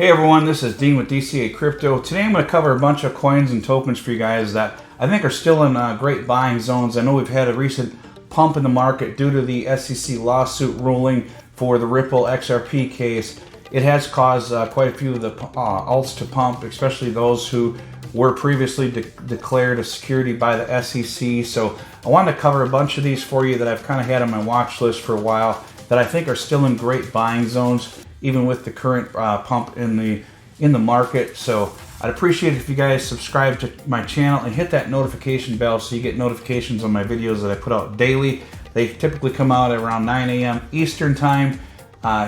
Hey everyone, this is Dean with DCA Crypto. Today I'm going to cover a bunch of coins and tokens for you guys that I think are still in great buying zones. I know we've had a recent pump in the market due to the SEC lawsuit ruling for the Ripple XRP case. It has caused quite a few of the alts to pump, especially those who were previously declared a security by the SEC. So I wanted to cover a bunch of these for you that I've kind of had on my watch list for a while that I think are still in great buying zones, even with the current pump in the market. So I'd appreciate it if you guys subscribe to my channel and hit that notification bell so you get notifications on my videos that I put out daily. They typically come out at around 9 a.m. Eastern time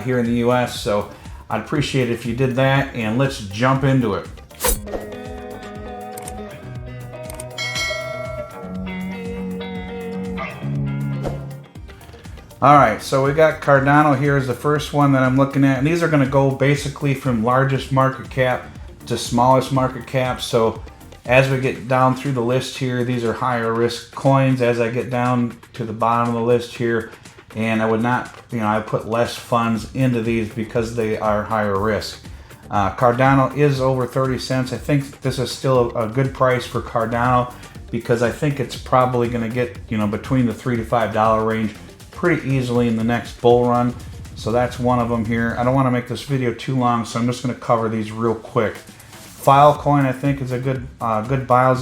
here in the US. So I'd appreciate it if you did that, and let's jump into it. Alright, so we got Cardano here as the first one that I'm looking at, and these are going to go basically from largest market cap to smallest market cap. So as we get down through the list here, these are higher risk coins as I get down to the bottom of the list here, and I would not, I put less funds into these because they are higher risk. Cardano is over 30 cents. I think this is still a good price for Cardano because I think it's probably going to get, between the $3 to $5 range pretty easily in the next bull run. So that's one of them here. I don't want to make this video too long, so I'm just going to cover these real quick. Filecoin, I think, is a good buy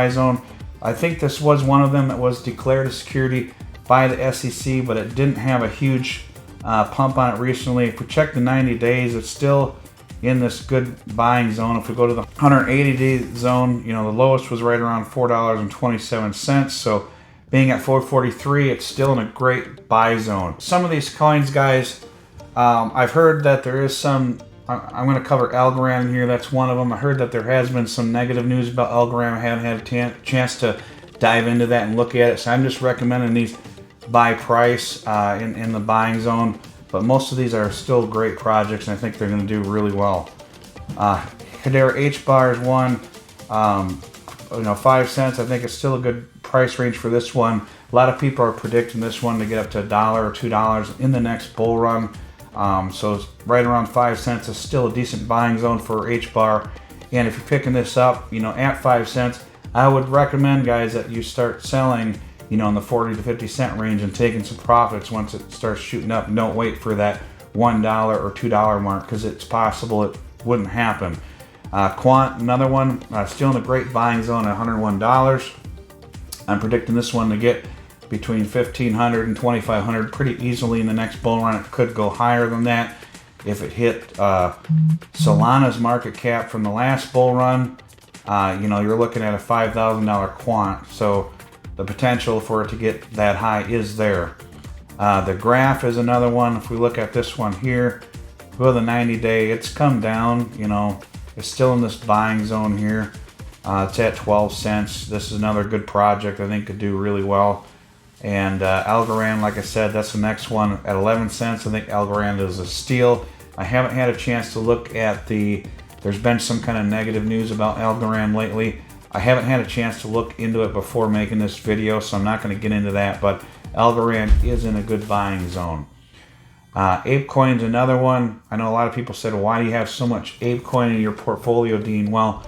zone. I think this was one of them that was declared a security by the SEC, but it didn't have a huge pump on it recently. If we check the 90 days, it's still in this good buying zone. If we go to the 180-day zone, the lowest was right around $4.27. So being at 443, it's still in a great buy zone. Some of these coins, guys, I've heard that there is some, I'm going to cover Algorand here, that's one of them. I heard that there has been some negative news about Algorand. I haven't had a chance to dive into that and look at it, so I'm just recommending these by price in the buying zone. But most of these are still great projects, and I think they're going to do really well. Hedera HBAR is one, 5 cents. I think it's still a good price range for this one. A lot of people are predicting this one to get up to $1 or $2 in the next bull run. So it's right around 5 cents is still a decent buying zone for HBAR. And if you're picking this up, at 5 cents, I would recommend, guys, that you start selling, in the 40 to 50 cent range and taking some profits once it starts shooting up. Don't wait for that $1 or $2 mark, because it's possible it wouldn't happen. Quant, another one, still in a great buying zone at $101. I'm predicting this one to get between $1,500 and $2,500 pretty easily in the next bull run. It could go higher than that if it hit Solana's market cap from the last bull run. You're looking at a $5,000 quant, so the potential for it to get that high is there. The graph is another one. If we look at this one here, go to the 90-day, it's come down. It's still in this buying zone here. It's at 12 cents. This is another good project I think could do really well. And Algorand, like I said, that's the next one at 11 cents. I think Algorand is a steal. I haven't had a chance to look at there's been some kind of negative news about Algorand lately. I haven't had a chance to look into it before making this video, so I'm not going to get into that, but Algorand is in a good buying zone. ApeCoin's another one. I know a lot of people said, why do you have so much ApeCoin in your portfolio, Dean? Well,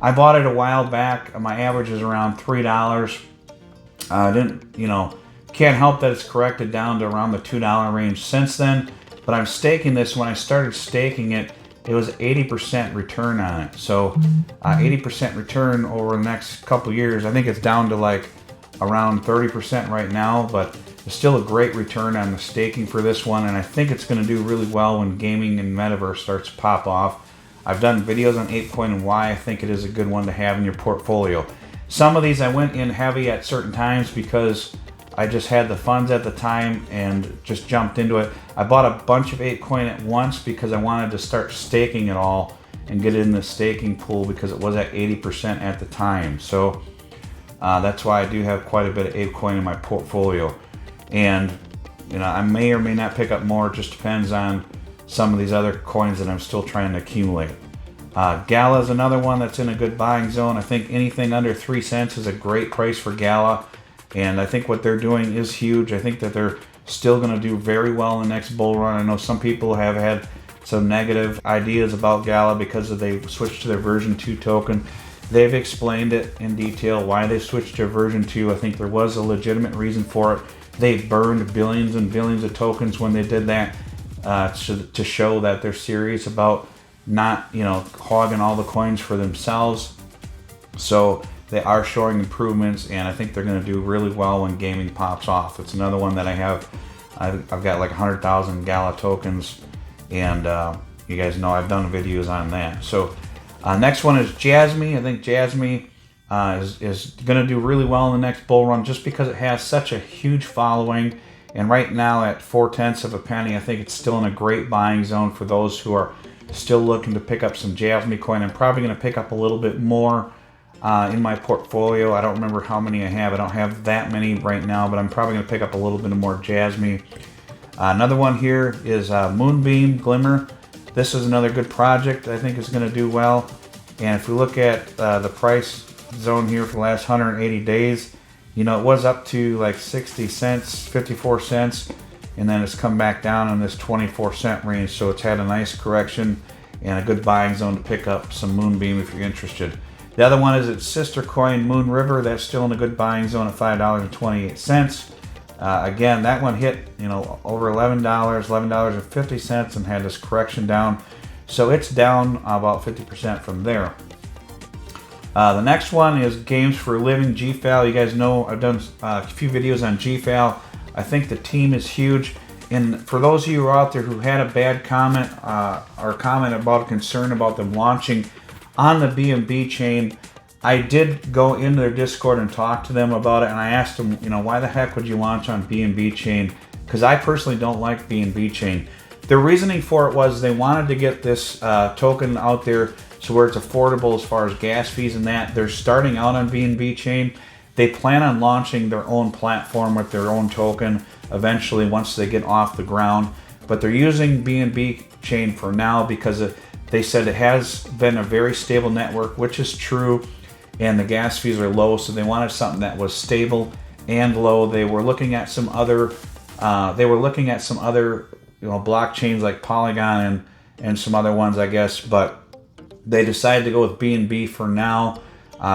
I bought it a while back. My average is around $3. Can't help that it's corrected down to around the $2 range since then. But I'm staking this. When I started staking it, it was 80% return on it. So 80% return over the next couple years. I think it's down to like around 30% right now, but it's still a great return on the staking for this one. And I think it's going to do really well when gaming and metaverse starts to pop off. I've done videos on ApeCoin and why I think it is a good one to have in your portfolio. Some of these I went in heavy at certain times because I just had the funds at the time and just jumped into it. I bought a bunch of ApeCoin at once because I wanted to start staking it all and get it in the staking pool because it was at 80% at the time. So that's why I do have quite a bit of ApeCoin in my portfolio. And I may or may not pick up more. It just depends on some of these other coins that I'm still trying to accumulate. Gala is another one that's in a good buying zone. I think anything under 3 cents is a great price for Gala, and I think what they're doing is huge. I think that they're still going to do very well in the next bull run. I know some people have had some negative ideas about Gala because they switched to their version 2 token. They've explained it in detail why they switched to version 2. I think there was a legitimate reason for it. They burned billions and billions of tokens when they did that to show that they're serious about not, hogging all the coins for themselves. So they are showing improvements, and I think they're going to do really well when gaming pops off. It's another one that I have. I've got like 100,000 Gala tokens, and you guys know I've done videos on that. So next one is Jasmine. I think Jasmine is going to do really well in the next bull run just because it has such a huge following. And right now at 4/10 of a penny, I think it's still in a great buying zone for those who are still looking to pick up some Jasmine coin. I'm probably going to pick up a little bit more in my portfolio. I don't remember how many I have. I don't have that many right now, but I'm probably going to pick up a little bit more Jasmine. Another one here is Moonbeam Glimmer. This is another good project I think is going to do well. And if we look at the price zone here for the last 180 days, it was up to like 60 cents, 54 cents, and then it's come back down in this 24-cent range. So it's had a nice correction and a good buying zone to pick up some Moonbeam if you're interested. The other one is its sister coin, Moon River. That's still in a good buying zone at $5.28. Again, that one hit, over $11, $11.50, and had this correction down. So it's down about 50% from there. The next one is Games for a Living, GFAL. You guys know I've done a few videos on GFAL. I think the team is huge. And for those of you out there who had a bad comment or comment about a concern about them launching on the BNB chain, I did go into their Discord and talk to them about it, and I asked them, why the heck would you launch on BNB chain? Because I personally don't like BNB chain. Their reasoning for it was they wanted to get this token out there so where it's affordable as far as gas fees and that. They're starting out on BNB chain. They plan on launching their own platform with their own token eventually once they get off the ground. But they're using BNB chain for now because they said it has been a very stable network, which is true, and the gas fees are low, so they wanted something that was stable and low. They were looking at some other blockchains like Polygon and some other ones, I guess, but they decided to go with BNB for now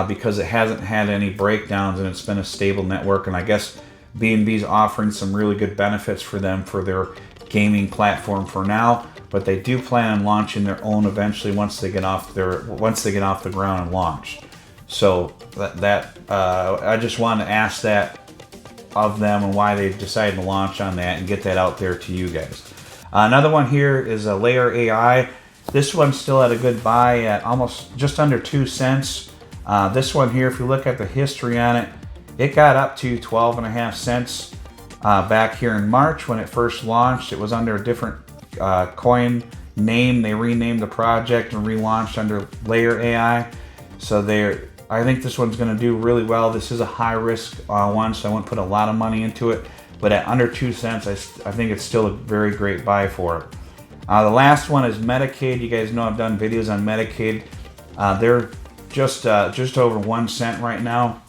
because it hasn't had any breakdowns and it's been a stable network. And I guess BNB's offering some really good benefits for them for their gaming platform for now. But they do plan on launching their own eventually once they get off the ground and launch. So I just wanted to ask that of them and why they decided to launch on that and get that out there to you guys. Another one here is a Layer AI. This one's still at a good buy at almost just under 2 cents. This one here, if you look at the history on it, it got up to 12.5 cents back here in March when it first launched. It was under a different coin name. They renamed the project and relaunched under Layer AI. So I think this one's going to do really well. This is a high risk one, so I wouldn't put a lot of money into it. But at under 2 cents, I think it's still a very great buy for it. The last one is Medicaid. You guys know I've done videos on Medicaid. They're just over 1 cent right now.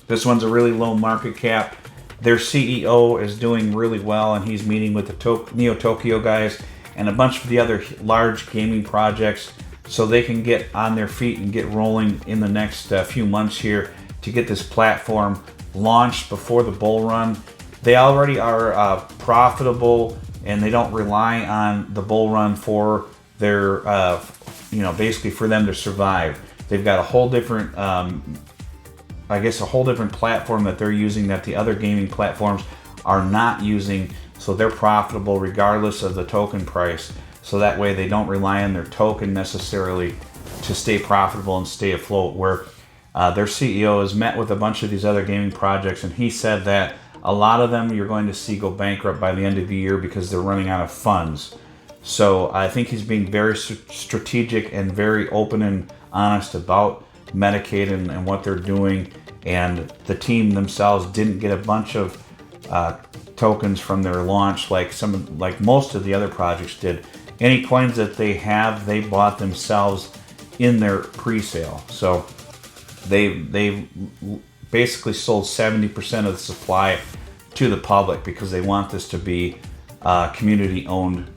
This one's a really low market cap. Their CEO is doing really well, and he's meeting with the Neo Tokyo guys and a bunch of the other large gaming projects so they can get on their feet and get rolling in the next few months here to get this platform launched before the bull run. They already are profitable, and they don't rely on the bull run for their, basically for them to survive. They've got a whole different, a whole different platform that they're using that the other gaming platforms are not using. So they're profitable regardless of the token price. So that way they don't rely on their token necessarily to stay profitable and stay afloat. Where their CEO has met with a bunch of these other gaming projects, and he said that a lot of them you're going to see go bankrupt by the end of the year because they're running out of funds. So I think he's being very strategic and very open and honest about Medicaid and what they're doing. And the team themselves didn't get a bunch of tokens from their launch like most of the other projects did. Any coins that they have, they bought themselves in their pre-sale. So they basically sold 70% of the supply to the public because they want this to be community-owned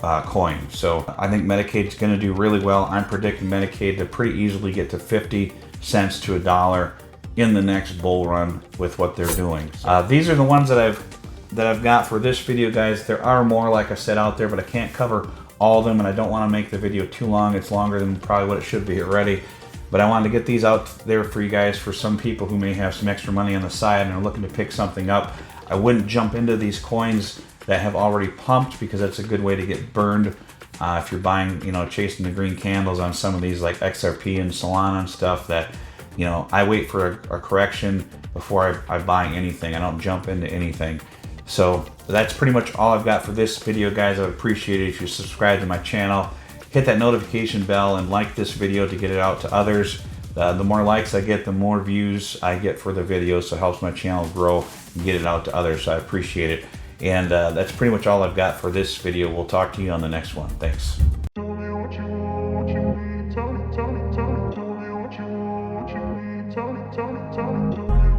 coin. So I think Medicaid's going to do really well. I'm predicting Medicaid to pretty easily get to 50 cents to $1 in the next bull run with what they're doing. These are the ones that I've got for this video, guys. There are more, like I said, out there, but I can't cover all of them, and I don't want to make the video too long. It's longer than probably what it should be already. But I wanted to get these out there for you guys, for some people who may have some extra money on the side and are looking to pick something up. I wouldn't jump into these coins that have already pumped, because that's a good way to get burned if you're buying, chasing the green candles on some of these like XRP and Solana and stuff. That, I wait for a correction before I buy anything. I don't jump into anything. So that's pretty much all I've got for this video, guys. I would appreciate it if you subscribe to my channel, hit that notification bell, and like this video to get it out to others. The more likes I get, the more views I get for the video, so it helps my channel grow and get it out to others, so I appreciate it. And that's pretty much all I've got for this video. We'll talk to you on the next one. Thanks. Tell me what you want, tell me what you want, tell me what you need, tell me.